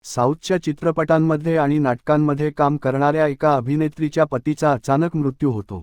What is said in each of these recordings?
साऊथच्या चित्रपटांमध्ये आणि नाटकांमध्ये काम करणाऱ्या एका अभिनेत्रीच्या पतीचा अचानक मृत्यू होतो.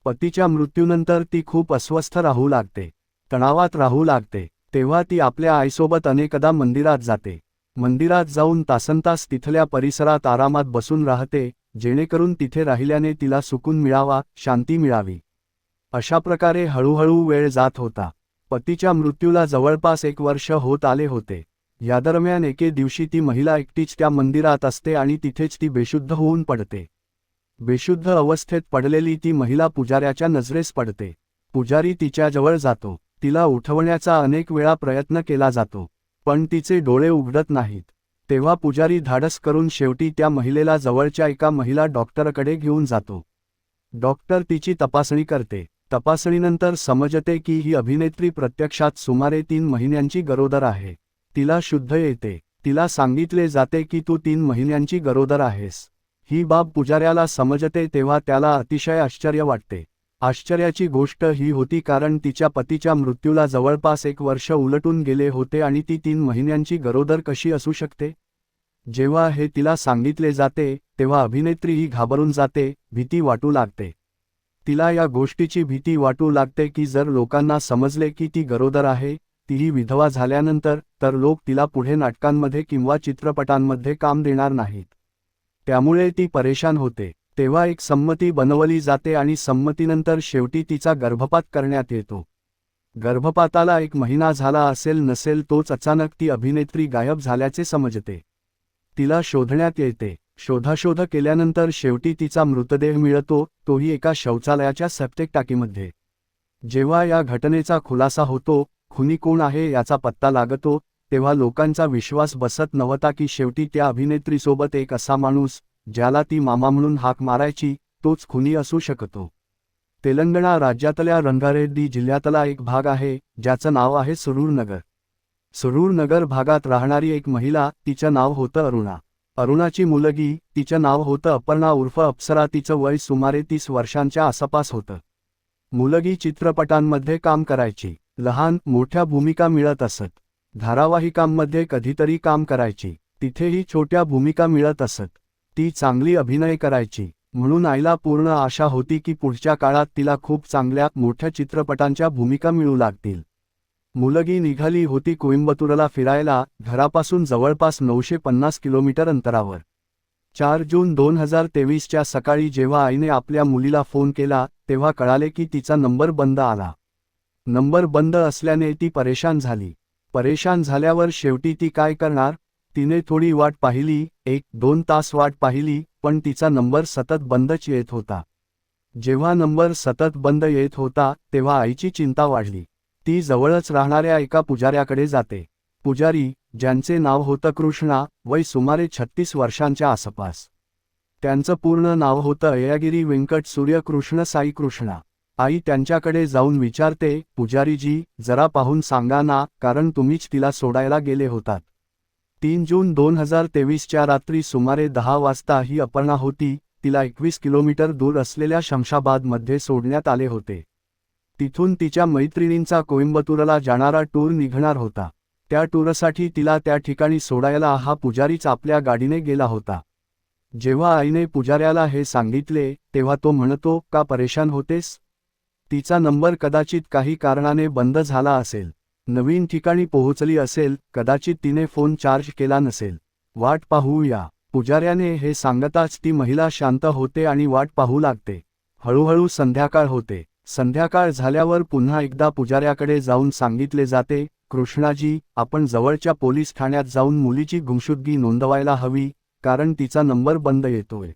पतीच्या मृत्यूनंतर ती खूप अस्वस्थ राहू लागते, तणावात राहू लागते. तेव्हा ती आपल्या आईसोबत अनेकदा मंदिरात जाते. मंदिरात जाऊन तासनतास तिथल्या परिसरात आरामात बसून राहते, जेणेकरून तिथे राहिल्याने तिला सुकून मिळावा, शांती मिळावी. अशा प्रकारे हळूहळू वेळ जात होता. पतीच्या मृत्यूला जवळपास 1 वर्ष होत आले होते. यादरम्यान एके दिवशी ती महिला एकटीच त्या मंदिरात असते आणि तिथेच ती बेशुद्ध होऊन पडते. बेशुद्ध अवस्थेत पडलेली ती महिला पुजाऱ्याच्या नजरेस पडते. पुजारी तिच्याजवळ जातो. तिला उठवण्याचा अनेक वेळा प्रयत्न केला जातो, पण तिचे डोळे उघडत नाहीत. तेव्हा पुजारी धाडस करून शेवटी त्या महिलेला जवळच्या एका महिला डॉक्टरकडे घेऊन जातो. डॉक्टर तिची तपासणी करते. तपासणीनंतर समजते की ही अभिनेत्री प्रत्यक्षात सुमारे 3 महिन्यांची गरोदर आहे. तिला शुद्ध येते. तिला सांगितले जाते की तू 3 महिन्यांची गरोदर आहेस. ही बाब पुजाऱ्याला समजते तेव्हा त्याला अतिशय आश्चर्य वाटते. आश्चर्याची गोष्ट ही होती कारण तिच्या पतीच्या मृत्यूला जवळपास 1 वर्ष उलटून गेले होते आणि ती 3 महिन्यांची गरोदर कशी असू शकते. जेव्हा हे तिला सांगितले जाते तेव्हा अभिनेत्री ही घाबरून जाते, भीती वाटू लागते. तिला या गोष्टीची भीती वाटू लागते की जर लोकांना समजले की ती गरोदर आहे, तीही विधवा झाल्यानंतर, तर लोक तिला पुढे नाटकांमध्ये किंवा चित्रपटांमध्ये काम देणार नाहीत. त्यामुळे ती परेशान होते. तेव्हा एक संमती बनवली जाते आणि संमतीनंतर शेवटी तिचा गर्भपात करण्यात येतो. गर्भपाताला 1 महिना झाला असेल नसेल तोच अचानक ती अभिनेत्री गायब झाल्याचे समजते. तिला शोधण्यात येते. शोधाशोध केल्यानंतर शेवटी तिचा मृतदेह मिळतो, तोही एका शौचालयाच्या सेप्टिक टाकीमध्ये. जेव्हा या घटनेचा खुलासा होतो, खुनी कोण आहे याचा पत्ता लागतो, तेव्हा लोकांचा विश्वास बसत नव्हता की शेवटी त्या अभिनेत्रीसोबत एक असा माणूस, ज्याला ती मामा म्हणून हाक मारायची, तोच खुनी असू शकतो. तेलंगणा राज्यातल्या रंगारेड्डी जिल्ह्यातला एक भाग आहे, ज्याचं नाव आहे सुरूर नगर. सुरूर नगर भागात राहणारी एक महिला, तिचं नाव होतं अरुणा. अरुणाची मुलगी, तिचं नाव होतं अपर्णा उर्फ अप्सरा. तिचं वय सुमारे 30 वर्षांच्या आसपास होतं. मुलगी चित्रपटांमध्ये काम करायची. लहान मोठ्या भूमिका मिळत असत. धारावाहिकांमध्ये कधीतरी काम करायची. तिथेही छोट्या भूमिका मिळत असत. ती चांगली अभिनय करायची, म्हणून आईला पूर्ण आशा होती की पुढच्या काळात तिला खूप चांगल्या मोठ्या चित्रपटांच्या भूमिका मिळू लागतील. मुलगी निघाली होती कोइंबतूरला फिरायला, घरापासून जवळपास 950 किलोमीटर अंतरावर. 4 जून 2023च्या सकाळी जेव्हा आईने आपल्या मुलीला फोन केला, तेव्हा कळाले की तिचा नंबर बंद आला. नंबर बंद असल्याने ती परेशान झाली. परेशान झाल्यावर शेवटी ती काय करणार? तिने थोडी वाट पाहिली, 1-2 तास वाट पाहिली, पण तिचा नंबर सतत बंदच येत होता. जेव्हा नंबर सतत बंद येत होता, तेव्हा आईची चिंता वाढली. ती जवळच राहणाऱ्या एका पुजाऱ्याकडे जाते. पुजारी, ज्यांचे नाव होतं कृष्णा, वय सुमारे 36 वर्षांच्या आसपास. त्यांचं पूर्ण नाव होतं अय्यागिरी वेंकट सूर्य कृष्ण साई कृष्णा. आई त्यांच्याकडे जाऊन विचारते, पुजारीजी, जरा पाहून सांगा ना, कारण तुम्हीच तिला सोडायला गेले होतात. 3 जून 2023च्या रात्री सुमारे 10 वाजता ही अपर्णा होती. तिला 21 किलोमीटर दूर असलेल्या शमशाबादमध्ये सोडण्यात आले होते. तिथून तिच्या मैत्रिणींचा कोइंबतूरला जाणारा टूर निघणार होता. त्या टूरसाठी तिला त्या ठिकाणी सोडायला हा पुजारीच आपल्या गाडीने गेला होता. जेव्हा आईने पुजाऱ्याला हे सांगितले, तेव्हा तो म्हणतो, का परेशान होतेस? तिचा नंबर कदाचित काही कारणाने बंद झाला असेल. नवीन ठिकाणी पोहोचली असेल, कदाचित तिने फोन चार्ज केला नसेल. वाट पाहूया. पुजाऱ्याने हे सांगताच ती महिला शांत होते आणि वाट पाहू लागते. हळूहळू संध्याकाळ होते. संध्याकाळ झाल्यावर पुन्हा एकदा पुजाऱ्याकडे जाऊन सांगितले जाते, कृष्णाजी, आपण जवळच्या पोलीस ठाण्यात जाऊन मुलीची गुमशुदगी नोंदवायला हवी, कारण तिचा नंबर बंद येतोय.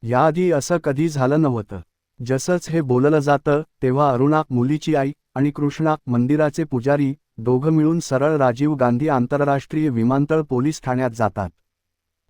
याआधी असं कधी झालं नव्हतं. जसंच हे बोललं जातं, तेव्हा अरुणा, मुलीची आई, आणि कृष्णा, मंदिराचे पुजारी, दोघं मिळून सरळ राजीव गांधी आंतरराष्ट्रीय विमानतळ पोलीस ठाण्यात जातात.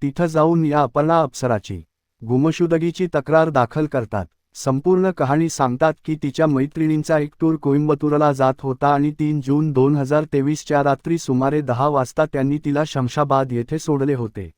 तिथं जाऊन या अपर्णा अप्सराची गुमशुदगीची तक्रार दाखल करतात. संपूर्ण कहाणी सांगतात की तिच्या मैत्रिणींचा एक टूर कोइंबतूरला जात होता आणि 3 जून 2023च्या रात्री सुमारे 10 वाजता त्यांनी तिला शमशाबाद येथे सोडले होते.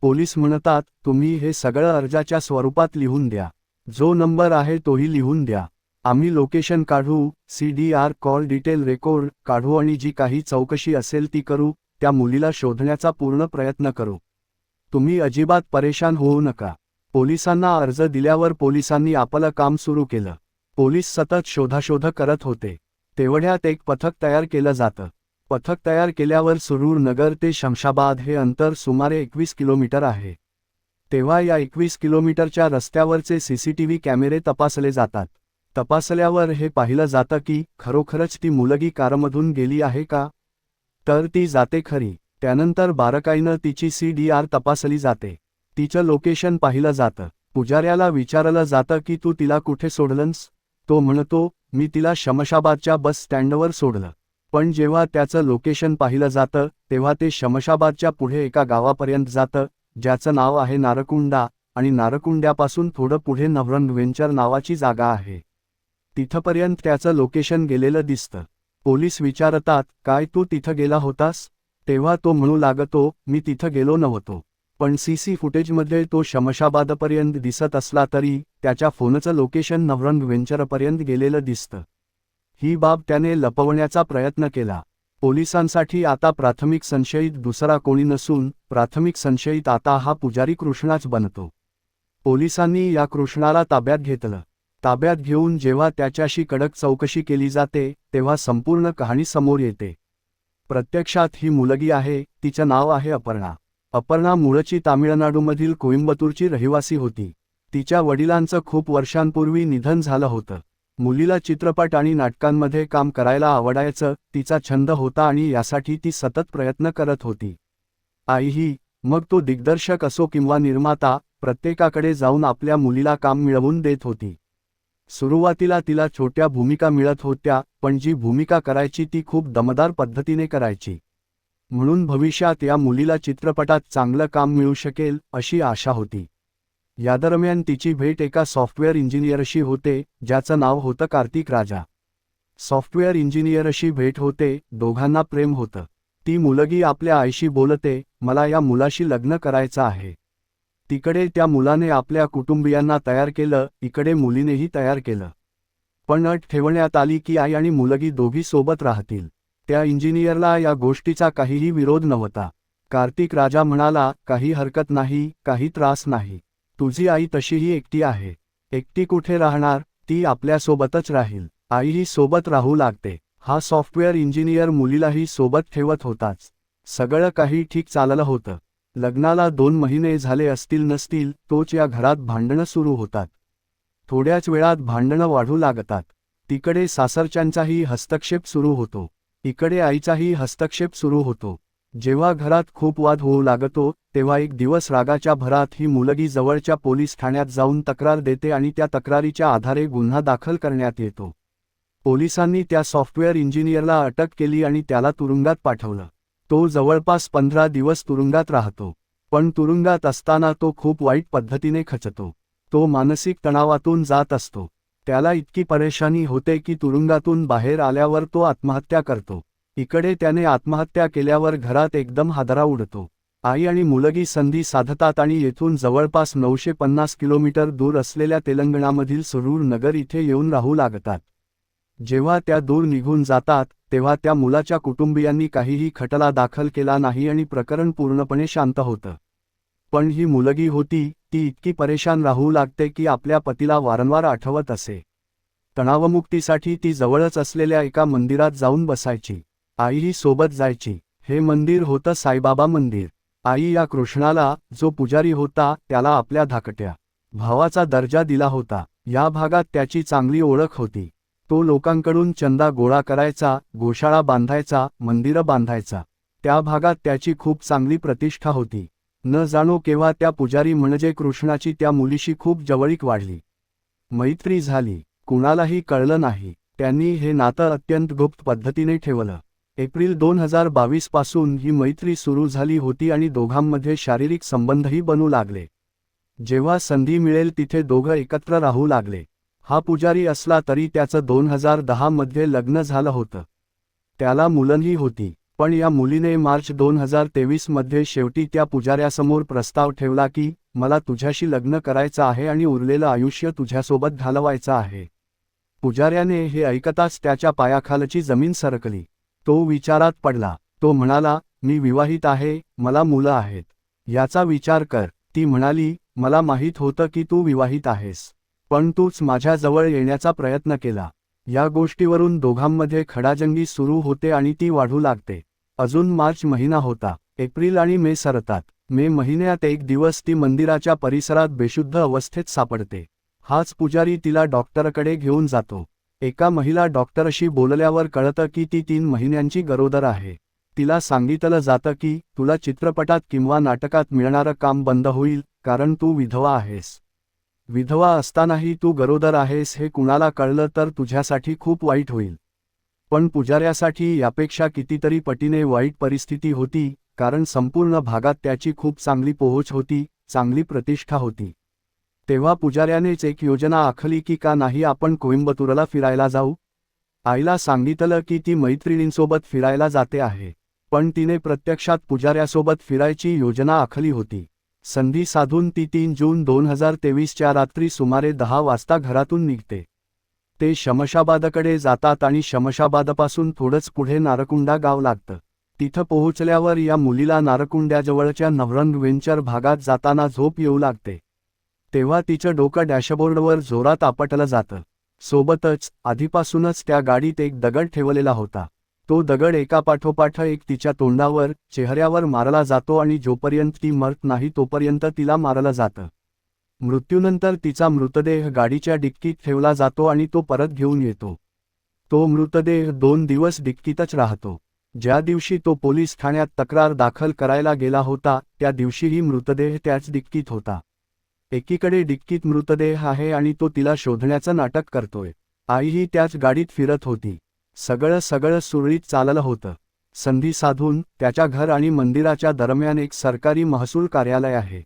पोलीस म्हणतात, तुम्ही हे सगळं अर्जाच्या स्वरूपात लिहून द्या. जो नंबर आहे तोही लिहून द्या. आम्ही लोकेशन काढू, CDR कॉल डिटेल रेकॉर्ड काढू आणि जी काही चौकशी असेल ती करू. त्या मुलीला शोधण्याचा पूर्ण प्रयत्न करू. तुम्ही अजिबात परेशान होऊ नका. पोलिसांना अर्ज दिल्यावर पोलिसांनी आपलं काम सुरू केलं. पोलीस सतत शोधाशोध करत होते. तेवढ्यात एक पथक तयार केलं जातं. पथक तयार केल्यावर सुरूर नगर ते शमशाबाद हे अंतर सुमारे 21 किलोमीटर आहे. तेव्हा या 21 किलोमीटरच्या रस्त्यावरचे सीसीटीव्ही कॅमेरे तपासले जातात. तपासल्यावर हे पाहिलं जातं की खरोखरच ती मुलगी कारमधून गेली आहे का? तर ती जाते खरी. त्यानंतर बारकाईनं तिची CDR तपासली जाते. तिचं लोकेशन पाहिलं जातं. पुजाऱ्याला विचारलं जातं की तू तिला कुठे सोडलंस? तो म्हणतो, मी तिला शमशाबादच्या बस स्टँडवर सोडलं. पण जेव्हा त्याचं लोकेशन पाहिलं जातं तेव्हा ते शमशाबादच्या पुढे एका गावापर्यंत जातं, ज्याचं नाव आहे नारकुंडा, आणि नारकुंड्यापासून थोडं पुढे नव्हरंग वेंचर नावाची जागा आहे. तिथपर्यंत त्याचं लोकेशन गेलेलं दिसतं. पोलीस विचारतात, काय तू तिथं गेला होतास? तेव्हा तो म्हणू लागतो, मी तिथं गेलो नव्हतो. पण CC फुटेजमध्ये तो शमशाबादपर्यंत दिसत असला तरी त्याच्या फोनचं लोकेशन नव्हरंग वेंचरपर्यंत गेलेलं दिसतं. ही बाब त्याने लपवण्याचा प्रयत्न केला. पोलिसांसाठी आता प्राथमिक संशयित दुसरा कोणी नसून प्राथमिक संशयित आता हा पुजारी कृष्णाच बनतो. पोलिसांनी या कृष्णाला ताब्यात घेतलं. ताब्यात घेऊन जेव्हा त्याच्याशी कडक चौकशी केली जाते तेव्हा संपूर्ण कहाणी समोर येते. प्रत्यक्षात ही मुलगी आहे, तिचं नाव आहे अपर्णा. अपर्णा मूळची तामिळनाडूमधील कोइंबतूरची रहिवासी होती. तिच्या वडिलांचं खूप वर्षांपूर्वी निधन झालं होतं. मुलीला चित्रपट आणि नाटकांमध्ये काम करायला आवडायचं, तिचा छंद होता आणि यासाठी ती सतत प्रयत्न करत होती. आईही, मग तो दिग्दर्शक असो किंवा निर्माता, प्रत्येकाकडे जाऊन आपल्या मुलीला काम मिळवून देत होती. सुरुवातीला तिला छोट्या भूमिका मिळत होत्या, पण जी भूमिका करायची ती खूप दमदार पद्धतीने करायची. म्हणून भविष्यात या मुलीला चित्रपटात चांगलं काम मिळू शकेल अशी आशा होती. यादरम्यान तिची भेट एका सॉफ्टवेअर इंजिनियरशी होते, ज्याचं नाव होतं कार्तिक राजा. सॉफ्टवेअर इंजिनियरशी भेट होते, दोघांना प्रेम होतं. ती मुलगी आपल्या आईशी बोलते, मला या मुलाशी लग्न करायचं आहे. तिकडे त्या मुलाने आपल्या कुटुंबियांना तयार केलं, इकडे मुलीनेही तयार केलं. पण अट ठेवण्यात आली की आई आणि मुलगी दोघी सोबत राहतील. त्या इंजिनियरला या गोष्टीचा काहीही विरोध नव्हता. कार्तिक राजा म्हणाला, काही हरकत नाही, काही त्रास नाही. तुझी आई तशीही एकटी आहे. एकटी कुठे राहणार, ती आपल्यासोबतच राहील. आईही सोबत राहू लागते. हा सॉफ्टवेअर इंजिनियर मुलीलाही सोबत ठेवत होताच. सगळं काही ठीक चाललं होतं. लग्नाला 2 महिने झाले असतील नसतील तोच या घरात भांडणं सुरू होतात. थोड्याच वेळात भांडणं वाढू लागतात. तिकडे सासरच्यांचाही हस्तक्षेप सुरू होतो. इकडे आईचाही हस्तक्षेप सुरू होतो. जेव्हा घरात खूप वाद होऊ लागतो तेव्हा एक दिवस रागाच्या भरात ही मुलगी जवळच्या पोलीस ठाण्यात जाऊन तक्रार देते आणि त्या तक्रारीच्या आधारे गुन्हा दाखल करण्यात येतो. पोलिसांनी त्या सॉफ्टवेअर इंजिनियरला अटक केली आणि त्याला तुरुंगात पाठवलं. तो जवळपास 15 दिवस तुरुंगात राहतो. पण तुरुंगात असताना तो खूप वाईट पद्धतीने खचतो. तो मानसिक तणावातून जात असतो. त्याला इतकी परेशानी होते की तुरुंगातून बाहेर आल्यावर तो आत्महत्या करतो. इकडे त्याने आत्महत्या केल्यावर घरात एकदम हादरा उडतो. आई आणि मुलगी संधी साधतात आणि येथून जवळपास 950 किलोमीटर दूर असलेल्या तेलंगणामधील सुरूर नगर इथे येऊन राहू लागतात. जेव्हा त्या दूर निघून जातात तेव्हा त्या मुलाच्या कुटुंबियांनी काहीही खटला दाखल केला नाही आणि प्रकरण पूर्णपणे शांत होतं. पण ही मुलगी होती, ती इतकी परेशान राहू लागते की आपल्या पतीला वारंवार आठवत असे. तणावमुक्तीसाठी ती जवळच असलेल्या एका मंदिरात जाऊन बसायची. आईही सोबत जायची. हे मंदिर होतं साईबाबा मंदिर. आई या कृष्णाला, जो पुजारी होता, त्याला आपल्या धाकट्या भावाचा दर्जा दिला होता. या भागात त्याची चांगली ओळख होती. तो लोकांकडून चंदा गोळा करायचा, गोशाळा बांधायचा, मंदिरं बांधायचा. त्या भागात त्याची खूप चांगली प्रतिष्ठा होती. न जाणो केव्हा त्या पुजारी म्हणजे कृष्णाची त्या मुलीशी खूप जवळीक वाढली. मैत्री झाली. कुणालाही कळलं नाही. त्यांनी हे नातं अत्यंत गुप्त पद्धतीने ठेवलं. एप्रिल 2022 पासून ही मैत्री सुरू झाली होती आणि दोघांमध्ये शारीरिक संबंधही बनू लागले. जेव्हा संधी मिळेल तिथे दोघं एकत्र राहू लागले. हा पुजारी असला तरी त्याचं 2010 मध्ये लग्न झालं होतं. त्याला मुलंही होती. पण या मुलीने मार्च 2023 मध्ये शेवटी त्या पुजाऱ्यासमोर प्रस्ताव ठेवला की मला तुझ्याशी लग्न करायचं आहे आणि उरलेलं आयुष्य तुझ्यासोबत घालवायचं आहे. पुजाऱ्याने हे ऐकताच त्याच्या पायाखालची जमीन सरकली. तो विचारात पडला. तो म्हणाला, मी विवाहित आहे, मला मुलं आहेत. याचा विचार कर. ती म्हणाली, मला माहीत होतं की तू विवाहित आहेस. पण तूच माझ्या जवळ येण्याचा प्रयत्न केला. या गोष्टीवरून दोघांमध्ये खडाजंगी सुरू होते आणि ती वाढू लागते. अजून मार्च महिना होता. एप्रिल आणि मे सरतात. मे महिन्यात एक दिवस ती मंदिराच्या परिसरात बेशुद्ध अवस्थेत सापडते. हाच पुजारी तिला डॉक्टरकडे घेऊन जातो. एका महिला डॉक्टरशी बोलल्यावर कळतं की ती 3 महिन्यांची गरोदर आहे. तिला सांगितलं जातं की तुला चित्रपटात किंवा नाटकात मिळणारं काम बंद होईल, कारण तू विधवा आहेस. विधवा असतानाही तू गरोदर आहेस हे कुणाला कळलं तर तुझ्यासाठी खूप वाईट होईल. पण पुजाऱ्यासाठी यापेक्षा कितीतरी पटीने वाईट परिस्थिती होती, कारण संपूर्ण भागात त्याची खूप चांगली पोहोच होती, चांगली प्रतिष्ठा होती. तेव्हा पुजाऱ्यानेच एक योजना आखली की का नाही आपण कोइंबतूरला फिरायला जाऊ. आईला सांगितलं की ती मैत्रिणींसोबत फिरायला जाते आहे. पण तिने प्रत्यक्षात पुजाऱ्यासोबत फिरायची योजना आखली होती. संधी साधून ती 3 जून 2023च्या रात्री सुमारे 10 वाजता घरातून निघते. ते शमशाबादकडे जातात आणि शमशाबादपासून थोडंच पुढे नारकुंडा गाव लागतं. तिथं पोहोचल्यावर या मुलीला नारकुंड्याजवळच्या नवरंग वेंचर भागात जाताना झोप येऊ लागते. तेव्हा तिचं डोकं डॅशबोर्डवर जोरात आपटलं जातं. सोबतच आधीपासूनच त्या गाडीत एक दगड ठेवलेला होता. तो दगड एकापाठोपाठ एक तिच्या तोंडावर, चेहऱ्यावर मारला जातो आणि जोपर्यंत ती मरत नाही तोपर्यंत तिला मारलं जातं. मृत्यूनंतर तिचा मृतदेह गाडीच्या डिक्कीत ठेवला जातो आणि तो परत घेऊन येतो. तो मृतदेह 2 दिवस डिक्कीतच राहतो. ज्या दिवशी तो पोलीस ठाण्यात तक्रार दाखल करायला गेला होता, त्या दिवशीही मृतदेह त्याच डिक्कीत होता. एकीकडे डिक्कीत मृतदेह आहे आणि तो तिला शोधण्याचं नाटक करतोय. आईही त्याच गाडीत फिरत होती. सगळं सुरळीत चाललं होतं. संधी साधून त्याच्या घर आणि मंदिराच्या दरम्यान एक सरकारी महसूल कार्यालय आहे.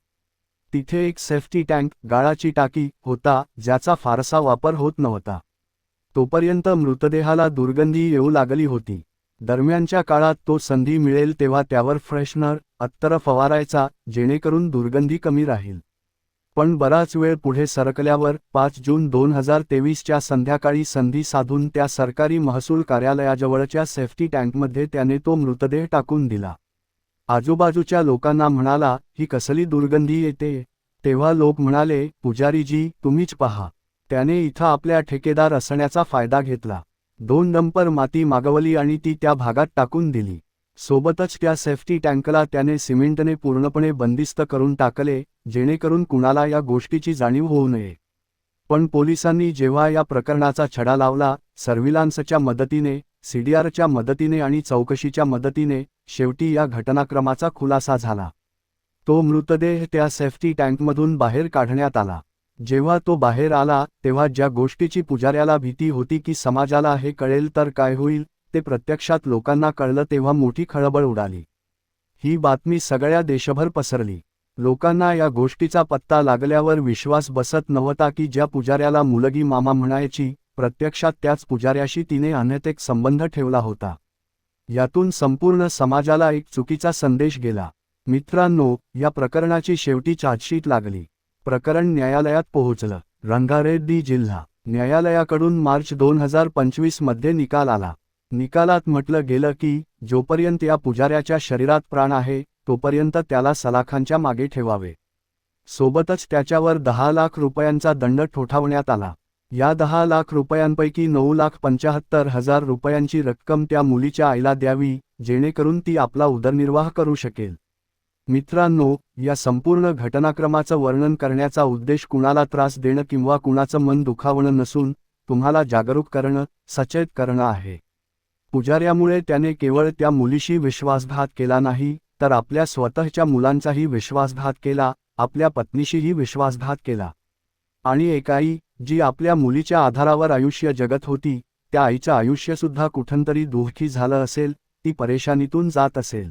तिथे एक सेफ्टी टँक, गाळाची टाकी होता, ज्याचा फारसा वापर होत नव्हता. तोपर्यंत मृतदेहाला दुर्गंधी येऊ लागली होती. दरम्यानच्या काळात तो संधी मिळेल तेव्हा त्यावर फ्रेशनर, अत्तर फवारायचा, जेणेकरून दुर्गंधी कमी राहील. पण बराच वेळ पुढे सरकल्यावर 5 जून 2023च्या संध्याकाळी संधी साधून त्या सरकारी महसूल कार्यालयाजवळच्या सेफ्टी टँकमध्ये त्याने तो मृतदेह टाकून दिला. आजूबाजूच्या लोकांना म्हणाला, ही कसली दुर्गंधी येते. तेव्हा लोक म्हणाले, पुजारीजी तुम्हीच पहा. त्याने इथं आपल्या ठेकेदार असण्याचा फायदा घेतला. 2 डंपर माती मागवली आणि ती त्या भागात टाकून दिली. सोबतच त्या सेफ्टी टँकला त्याने सिमेंटने पूर्णपणे बंदिस्त करून टाकले, जेणेकरून कुणाला या गोष्टीची जाणीव होऊ नये. पण पोलिसांनी जेव्हा या प्रकरणाचा छडा लावला, सर्व्हिलान्सच्या मदतीने, सीडीआरच्या मदतीने आणि चौकशीच्या मदतीने, शेवटी या घटनाक्रमाचा खुलासा झाला. तो मृतदेह त्या सेफ्टी टँकमधून बाहेर काढण्यात आला. जेव्हा तो बाहेर आला तेव्हा ज्या गोष्टीची पुजाऱ्याला भीती होती की समाजाला हे कळेल तर काय होईल, ते प्रत्यक्षात लोकांना कळलं तेव्हा मोठी खळबळ उडाली. ही बातमी सगळ्या देशभर पसरली. लोकांना या गोष्टीचा पत्ता लागल्यावर विश्वास बसत नव्हता की ज्या पुजाऱ्याला मुलगी मामा म्हणायची, प्रत्यक्षात त्याच पुजाऱ्याशी तिने अनैतिक संबंध ठेवला होता. यातून संपूर्ण समाजाला एक चुकीचा संदेश गेला. मित्रांनो, या प्रकरणाची शेवटी चार्जशीट लागली. प्रकरण न्यायालयात पोहोचलं. रंगारेड्डी जिल्हा न्यायालयाकडून मार्च 2025 मध्ये निकाल आला. निकालात म्हटलं गेलं की जोपर्यंत या पुजाऱ्याच्या शरीरात प्राण आहे तोपर्यंत त्याला सलाखांच्या मागे ठेवावे. सोबतच त्याच्यावर 10 लाख रुपयांचा दंड ठोठावण्यात आला. या 10 लाख रुपयांपैकी 9,75,000 रुपयांची रक्कम त्या मुलीच्या आईला द्यावी, जेणेकरून ती आपला उदरनिर्वाह करू शकेल. मित्रांनो, या संपूर्ण घटनाक्रमाचं वर्णन करण्याचा उद्देश कुणाला त्रास देणं किंवा कुणाचं मन दुखावणं नसून तुम्हाला जागरूक करणं, सचेत करणं आहे. पुजाऱ्यामुळे त्याने केवळ त्या मुलीशी विश्वासघात केला नाही, तर आपल्या स्वतःच्या मुलांचाही विश्वासघात केला, आपल्या पत्नीशीही विश्वासघात केला. आणि एक आई, जी आपल्या मुलीच्या आधारावर आयुष्य जगत होती, त्या आईचं आयुष्यसुद्धा कुठंतरी दुःखी झालं असेल, ती परेशानीतून जात असेल.